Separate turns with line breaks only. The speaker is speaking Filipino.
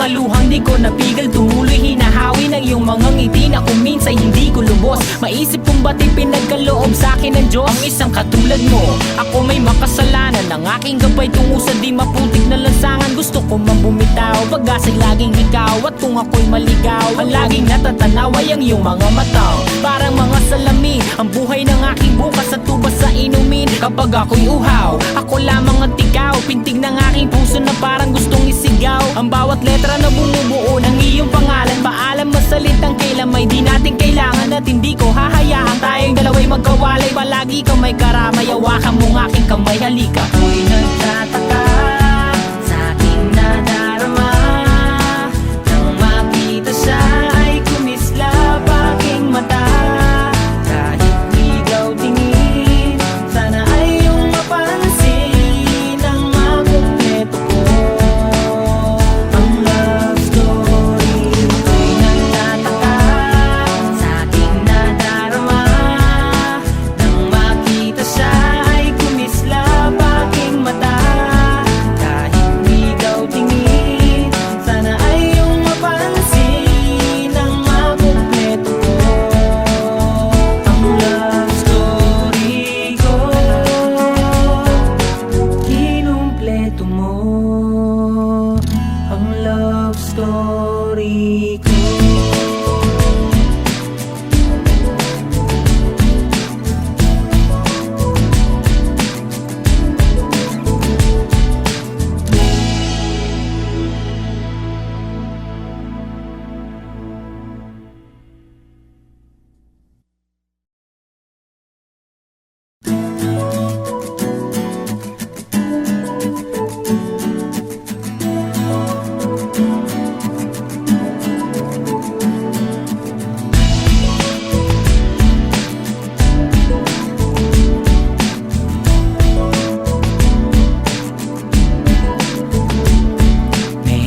mga luhang di ko napigil, tumuloy hinahawi ng iyong mga ngiti na kung minsan hindi ko lubos. Maisip kong ba't ipinagkaloob sa'kin ng Diyos ang isang katulad mo. Ako may makasalanan ng aking gabay tungo sa di maputik na lansangan. Gusto ko man bumitaw, pag-asa'y laging ikaw. At kung ako'y maligaw, ang laging natatanaw ay ang iyong mga mata. Parang mga salamin, ang buhay ng aking bukas at tubas sa inumin. Kapag ako'y uhaw, ako lamang at ikaw. Pintig ng aking puso na parang gustong isigaw. Ang bawat letra na bumubuo ng iyong pangalan. Paalam masalitang kailan may di natin kailangan. At hindi ko hahayaan tayong dalawa'y magkawalay. Palagi kang may karamay, hawakan mong aking kamay, halika.